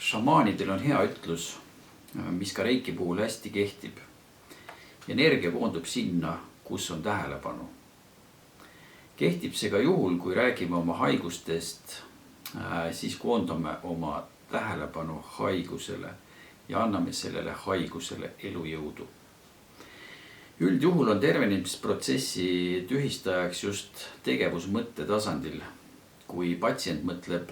Šamaanidel on hea ütlus, mis ka reiki puhul hästi kehtib. Energia koondub sinna, kus on tähelepanu. Kehtib see ka juhul, kui räägime oma haigustest, siis koondame oma tähelepanu haigusele ja anname sellele haigusele elujõudu. Üldjuhul on tervenemisprotsessi tühistajaks just tegevusmõtte tasandil, kui patsient mõtleb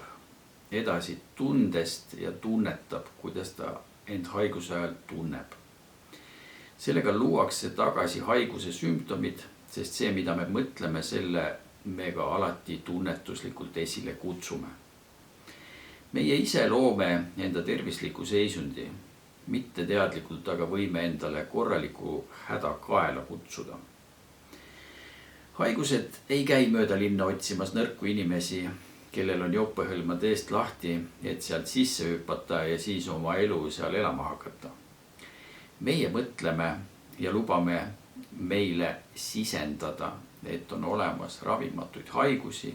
edasi tundest ja tunnetab, kuidas ta end haiguse ajal tunneb. Sellega luuakse tagasi haiguse sümptomid, sest see, mida me mõtleme, selle me ka alati tunnetuslikult esile kutsume. Meie ise loome enda tervisliku seisundi, mitte teadlikult, aga võime endale korraliku häda kaela kutsuda. Haigused ei käi mööda linna otsimas nõrku inimesi, kellel on jopehõlmad eest lahti, et sealt sisse hüpata ja siis oma elu seal elama hakata. Meie mõtleme ja lubame meile sisendada, et on olemas ravimatuid haigusi,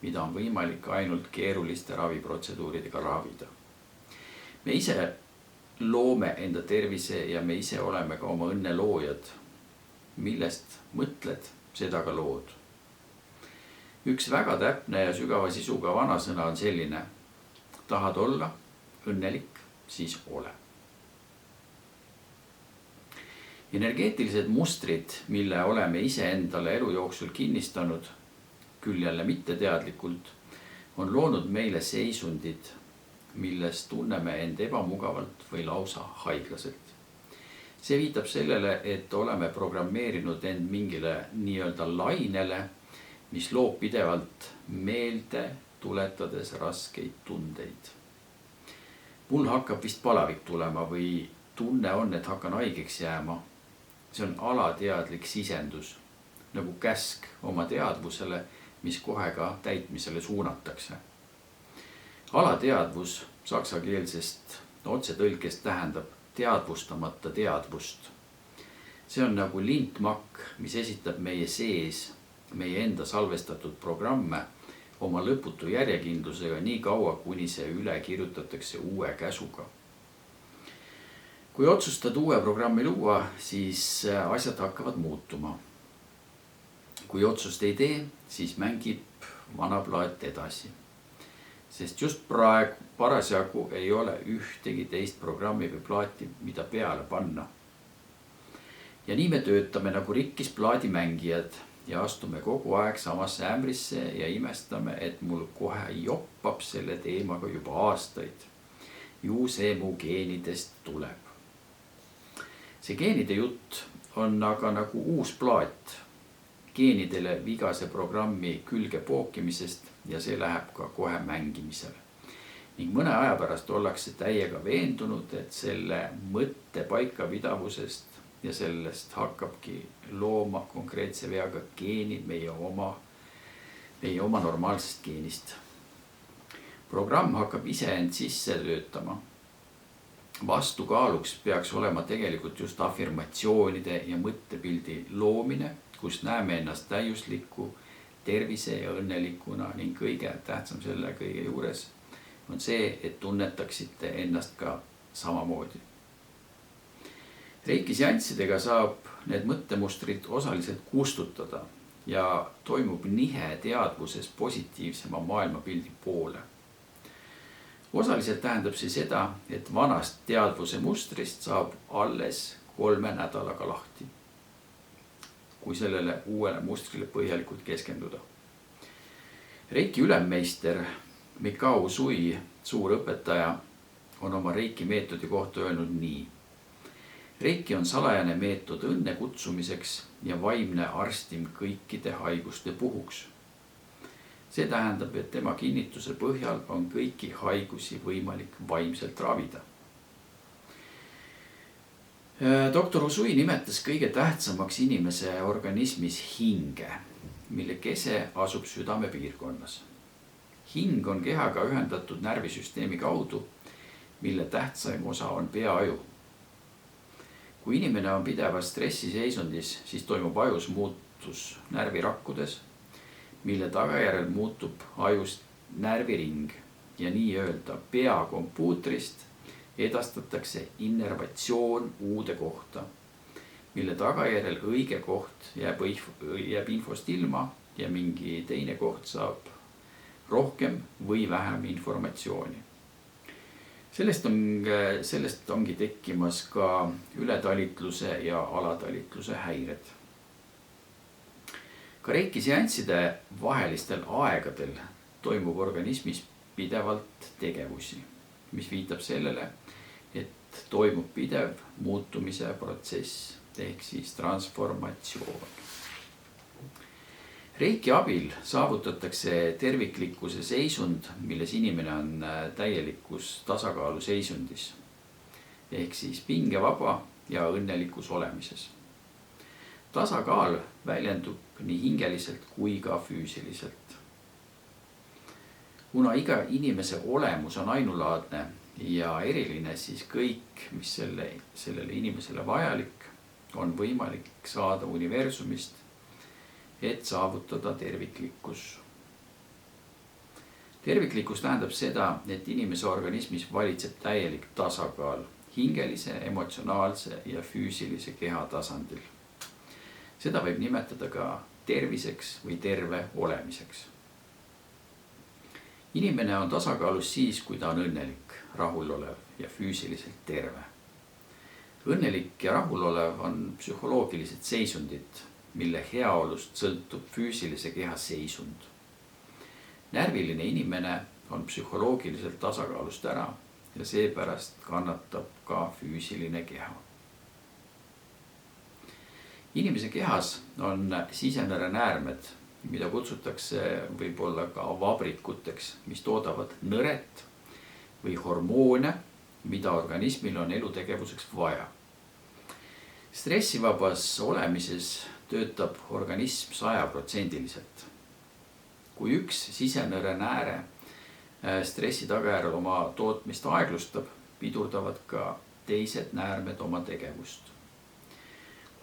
mida on võimalik ainult keeruliste raviprotseduuridega ravida. Me ise loome enda tervise ja me ise oleme ka oma õnne loojad. Millest mõtled, seda ka lood. Üks väga täpne ja sügava sisuga vanasõna on selline: tahad olla õnnelik, siis ole. Energeetilised mustrid, mille oleme ise endale elu jooksul kinnistanud, küll jälle mitte teadlikult, on loonud meile seisundid, milles tunneme end ebamugavalt või lausa haiglaselt. See viitab sellele, et oleme programmeerinud end mingile nii-öelda lainele, mis loob pidevalt meelde, tuletades raskeid tundeid. Mul hakkab vist palavik tulema või tunne on, et hakkan haigeks jääma. See on alateadlik sisendus, nagu käsk oma teadvusele, mis kohe ka täitmisele suunatakse. Alateadvus saksakeelsest otsetõlkest tähendab teadvustamata teadvust. See on nagu lintmakk, mis esitab meie sees meie enda salvestatud programme oma lõputu järjekindlusega nii kaua, kuni see üle kirjutatakse uue käsuga. Kui otsustad uue programmi luua, siis asjad hakkavad muutuma. Kui otsust ei tee, siis mängib vana plaat edasi. Sest just parasjagu ei ole ühtegi teist programmi või plaati, mida peale panna. Ja nii me töötame nagu rikkis plaadimängijad ja astume kogu aeg samasse ämbrisse ja imestame, et mul kohe joppab selle teemaga juba aastaid. Ju see mu geenidest tuleb. See geenide jutt on aga nagu uus plaat geenidele vigase programmi külge pookimisest ja see läheb ka kohe mängimisele. Ning mõne aja pärast ollakse täiega veendunud, et selle mõtte paikapidavusest ja sellest hakkabki looma konkreetse veaga geeni meie oma normaalsest geenist. Programm hakkab ise end sisse töötama. Vastukaaluks peaks olema tegelikult just afirmatsioonide ja mõttepildi loomine, kus näeme ennast täiusliku, tervise ja õnnelikuna ning kõige tähtsam selle kõige juures on see, et tunnetaksite ennast ka samamoodi. Reiki-seanssidega saab need mõttemustrid osaliselt kustutada ja toimub nihe teadvuses positiivsema maailmapildi poole. Osaliselt tähendab see seda, et vanast teadvuse mustrist saab alles 3 nädalaga lahti, kui sellele uuele mustrile põhjalikult keskenduda. Reiki ülemmeister Mikao Usui, suur õpetaja, on oma reiki meetodi kohta öelnud nii. Reiki on salajane meetod õnne kutsumiseks ja vaimne arstim kõikide haiguste puhuks. See tähendab, et tema kinnituse põhjal on kõiki haigusi võimalik vaimselt ravida. Doktor Usui nimetas kõige tähtsamaks inimese organismis hinge, mille kese asub südame piirkonnas. Hing on kehaga ühendatud närvisüsteemi kaudu, mille tähtsaim osa on peaaju. Kui inimene on pidevas stressiseisundis, siis toimub ajus muutus närvirakkudes, mille tagajärjel muutub ajust närviring, ja nii-öelda peakompuutrist edastatakse innervatsioon uude kohta, mille tagajärjel õige koht jääb infost ilma ja mingi teine koht saab rohkem või vähem informatsiooni. Sellest ongi tekkimas ka ületalitluse ja alatalitluse häired. Ka reiki seansside vahelistel aegadel toimub organismis pidevalt tegevusi, mis viitab sellele, et toimub pidev muutumise protsess ehk siis transformatsioon. Reiki abil saavutatakse terviklikkuse seisund, milles inimene on täielikus tasakaalu seisundis ehk siis pingevaba ja õnnelikus olemises. Tasakaal väljendub nii hingeliselt kui ka füüsiliselt. Kuna iga inimese olemus on ainulaadne ja eriline, siis kõik, mis sellele inimesele vajalik, on võimalik saada universumist, et saavutada terviklikkus. Terviklikkus tähendab seda, et inimese organismis valitseb täielik tasakaal hingelise, emotsionaalse ja füüsilise keha tasandil. Seda võib nimetada ka terviseks või terve olemiseks. Inimene on tasakaalus siis, kui ta on õnnelik, rahulolev ja füüsiliselt terve. Õnnelik ja rahulolev on psühholoogilised seisundid, mille heaolust sõltub füüsilise keha seisund. Närviline inimene on psühholoogiliselt tasakaalust ära ja seepärast kannatab ka füüsiline keha. Inimese kehas on sisenerenäärmed, mida kutsutakse võib-olla ka vabrikuteks, mis toodavad nõret või hormoone, mida organismil on elutegevuseks vaja. Stressivabas olemises töötab organism 100%. Kui üks sisenerenääre stressi tagajärjel oma tootmist aeglustab, pidurdavad ka teised näärmed oma tegevust.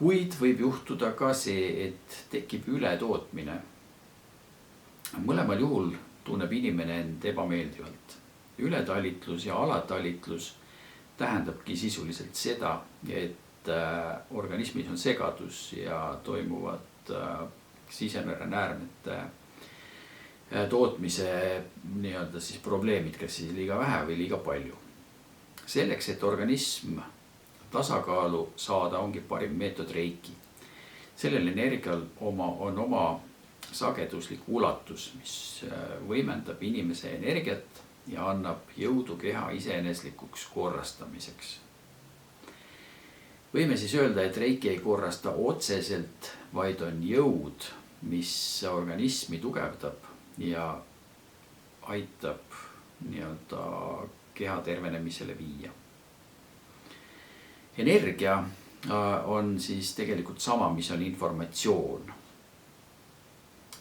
Kuid võib juhtuda ka see, et tekib ületootmine. Mõlemal juhul tunneb inimene end ebameeldivalt. Ületalitlus ja alatalitlus tähendabki sisuliselt seda, et organismis on segadus ja toimuvad sisenerenäärmete tootmise nii-öelda siis probleemid, kas siis liiga vähe või liiga palju. Selleks, et organism tasakaalu saada, ongi parim meetod reiki. Sellel energial on oma sageduslik ulatus, mis võimendab inimese energiat ja annab jõudu keha iseeneslikuks korrastamiseks. Võime siis öelda, et reiki ei korrasta otseselt, vaid on jõud, mis organismi tugevdab ja aitab nii-öelda keha tervenemisele viia. Energia on siis tegelikult sama, mis on informatsioon.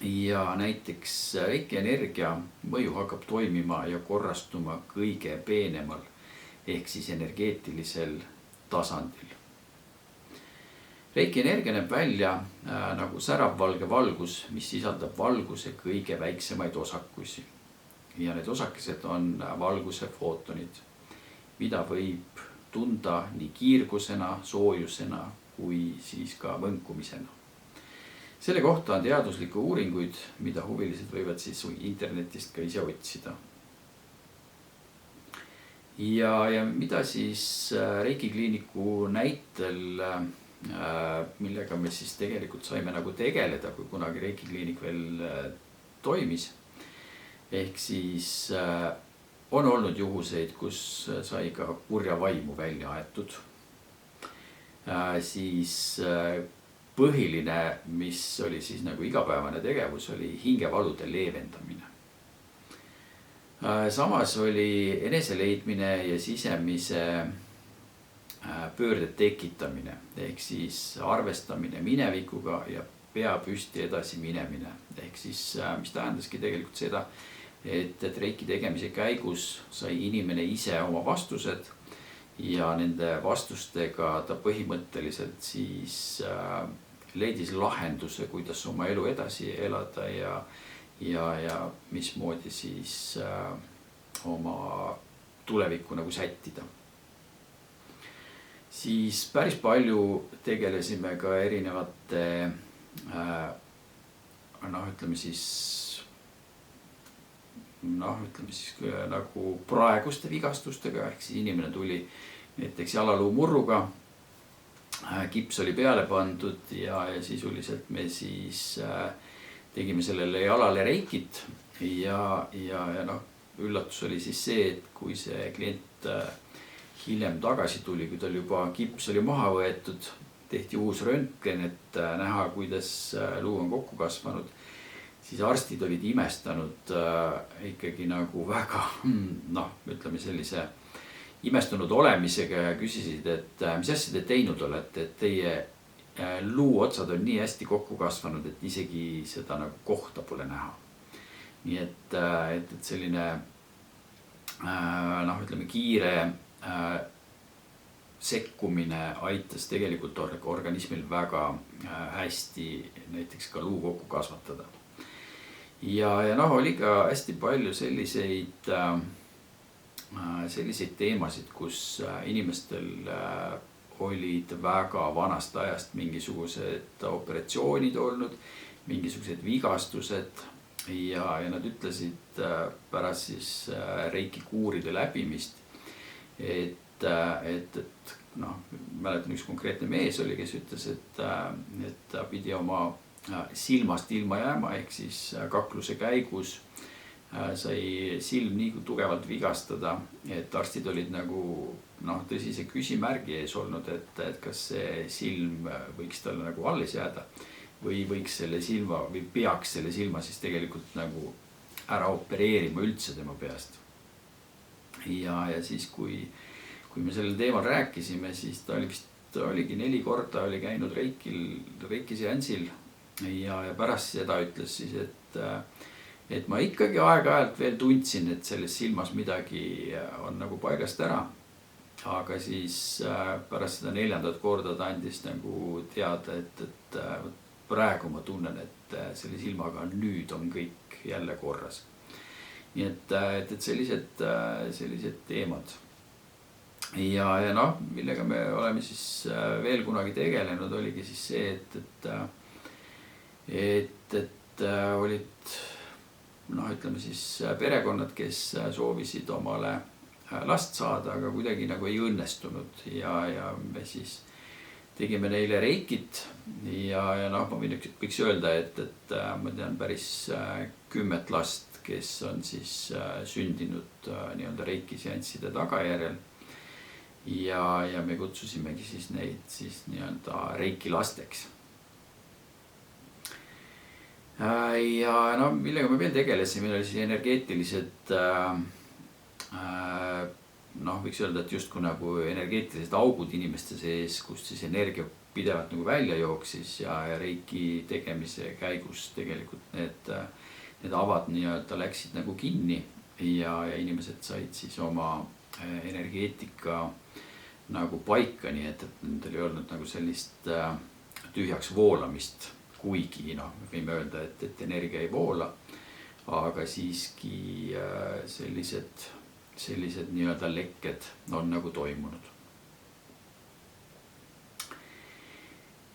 Ja näiteks reiki energia mõju hakkab toimima ja korrastuma kõige peenemal ehk siis energeetilisel tasandil. Reiki energia näeb välja nagu säravvalge valgus, mis sisaldab valguse kõige väiksemaid osakusi. Ja need osakesed on valguse footonid, mida võib tunda nii kiirgusena, soojusena kui siis ka võnkumisena. Selle kohta on teaduslikke uuringuid, mida huvilised võivad siis internetist ka ise otsida. Ja mida siis Reiki kliiniku näitel, millega me siis tegelikult saime nagu tegeleda, kui kunagi Reiki kliinik veel toimis. Ehk siis on olnud juhuseid, kus sai ka kurja vaimu välja aetud. Siis põhiline, mis oli siis nagu igapäevane tegevus, oli hingevalude leevendamine. Samas oli eneseleidmine ja sisemise pöörde tekitamine, ehk siis arvestamine minevikuga ja pea püsti edasi minemine. Ehk siis, mis tähendaski tegelikult seda, et reiki tegemise käigus sai inimene ise oma vastused ja nende vastustega ta põhimõtteliselt siis leidis lahenduse, kuidas oma elu edasi elada ja mismoodi siis oma tulevikku nagu sättida. Siis päris palju tegelesime ka erinevate ütleme siis nagu praeguste vigastustega, ehk siis inimene tuli näiteks jalaluumurruga, kips oli peale pandud ja sisuliselt me siis tegime sellele jalale reikit ja üllatus oli siis see, et kui see klient hiljem tagasi tuli, kui tal juba kips oli maha võetud, tehti uus röntgen, et näha, kuidas luu on kokku kasvanud, siis arstid olid imestanud ikkagi nagu väga, ütleme sellise imestunud olemisega ja küsisid, et mis asja te teinud olete, et teie luuotsad on nii hästi kokku kasvanud, et isegi seda nagu kohta pole näha. Nii et selline ütleme kiire sekkumine aitas tegelikult organismil väga hästi näiteks ka luu kokku kasvatada. Ja oli ka hästi palju selliseid teemasid, kus inimestel olid väga vanast ajast mingisugused operatsioonid olnud, mingisugused vigastused ja nad ütlesid pärast siis reiki kuuride läbimist, et mäletan üks konkreetne mees oli, kes ütles, et ta pidi oma silmast ilma jääma, ehk siis kakluse käigus sai silm nii tugevalt vigastada, et arstid olid nagu tõsise küsimärgi ees olnud, et kas see silm võiks talle nagu alles jääda või võiks selle silma või peaks selle silma siis tegelikult nagu ära opereerima üldse tema peast. Ja siis kui me sellel teemal rääkisime, siis ta oligi 4 korda oli käinud reikiseansil ja pärast seda ütles siis, et ma ikkagi aeg-ajalt veel tundsin, et selles silmas midagi on nagu paigast ära. Aga siis pärast seda 4. korda ta andis nagu teada, et praegu ma tunnen, et selle silmaga nüüd on kõik jälle korras. Nii et sellised teemad. Ja millega me oleme siis veel kunagi tegelenud, oligi siis see, et olid ütleme siis perekonnad, kes soovisid omale last saada, aga kuidagi nagu ei õnnestunud ja me siis tegime neile reikit ja ma võiks öelda, et ma tean päris 10 last, kes on siis sündinud nii-öelda reikiseansside tagajärjel ja me kutsusimegi siis neid siis nii-öelda reiki lasteks. Ja millega me veel tegelesime, oli siis energeetilised, võiks öelda, et justkui nagu energeetilised augud inimeste sees, kust siis energia pidevalt nagu välja jooksis ja reiki tegemise käigus tegelikult need avad nii-öelda läksid nagu kinni ja inimesed said siis oma energeetika nagu paika, nii et nendel ei olnud nagu sellist tühjaks voolamist. Kuigi võime öelda, et energia ei voola, aga siiski sellised nii-öelda lekked on nagu toimunud.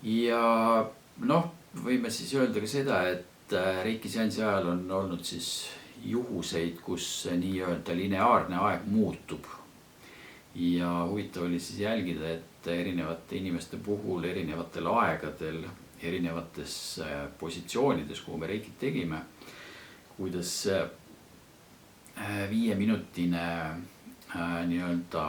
Ja võime siis öelda ka seda, et reikiseansi ajal on olnud siis juhuseid, kus nii-öelda lineaarne aeg muutub. Ja huvitav oli siis jälgida, et erinevate inimeste puhul erinevatel aegadel erinevates positsioonides, kuhu me reikit tegime, kuidas 5-minutine nii-öelda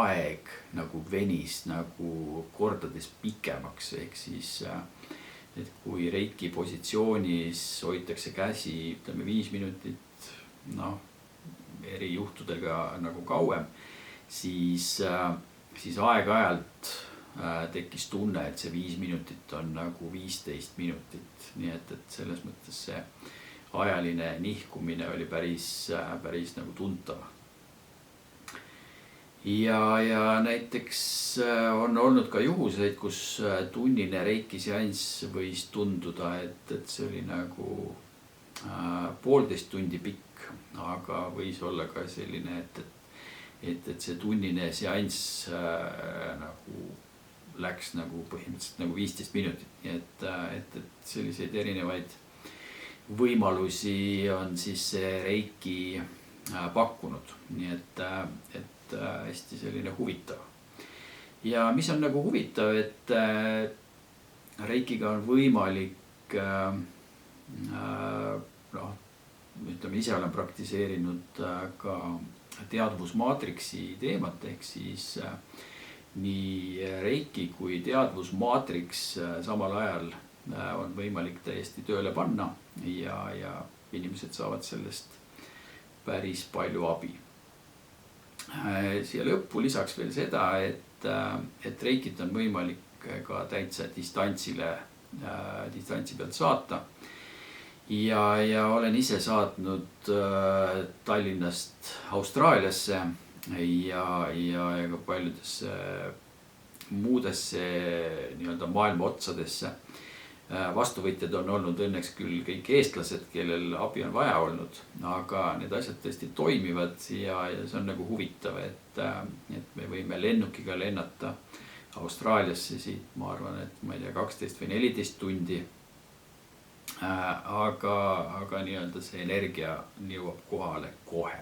aeg nagu venis nagu kordades pikemaks, ehk siis et kui reiki positsioonis hoitakse käsi, ütleme 5 minutit, eri juhtudel ka nagu kauem, siis aeg-ajalt tekkis tunne, et see 5 minutit on nagu 15 minutit, nii et selles mõttes see ajaline nihkumine oli päris nagu tuntav. Ja näiteks on olnud ka juhuseid, kus tunnine reikiseanss võis tunduda, et see oli nagu 1,5 tundi pikk, aga võis olla ka selline, et see tunnine seanss nagu läks nagu põhimõtteliselt nagu 15 minutit, nii et selliseid erinevaid võimalusi on siis see Reiki pakkunud, nii et hästi selline huvitav. Ja mis on nagu huvitav, et Reikiga on võimalik, ütleme, ise olen praktiseerinud ka teadvusmaatriksi teemat, ehk siis nii Reiki kui teadvusmaatriks samal ajal on võimalik täiesti tööle panna ja inimesed saavad sellest päris palju abi. Siia lõppu lisaks veel seda, et Reikit on võimalik ka täitsa distantsi pealt saata. Ja olen ise saatnud Tallinnast Austraaliasse ja ka paljudesse muudesse nii-öelda maailma otsadesse. Vastuvõtjad on olnud õnneks küll kõik eestlased, kellel abi on vaja olnud, aga need asjad tõesti toimivad ja see on nagu huvitav, et me võime lennukiga lennata Austraaliasse siit, ma arvan, et ma ei tea, 12 või 14 tundi. Aga nii-öelda see energia jõuab kohale kohe.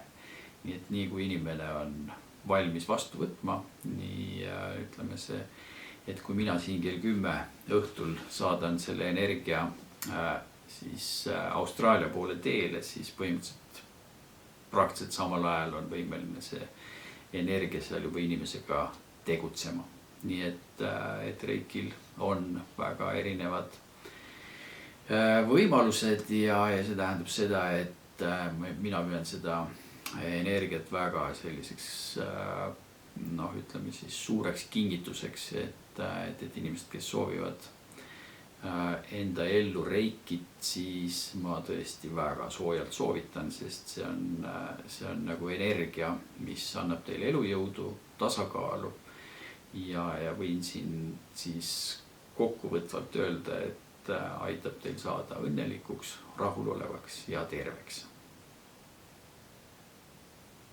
Nii et nii kui inimene on valmis vastu võtma, nii ütleme see, et kui mina siin kell 10 õhtul saadan selle energia siis Austraalia poole teele, siis põhimõtteliselt praktiliselt samal ajal on võimeline see energia seal juba inimesega tegutsema. Nii et Reikil on väga erinevad võimalused ja see tähendab seda, et mina pean seda energiat väga selliseks, ütleme siis suureks kingituseks, et inimesed, kes soovivad enda ellu Reikit, siis ma tõesti väga soojalt soovitan, sest see on nagu energia, mis annab teile elujõudu, tasakaalu ja võin siin siis kokkuvõtvalt öelda, et aitab teil saada õnnelikuks, rahulolevaks ja terveks.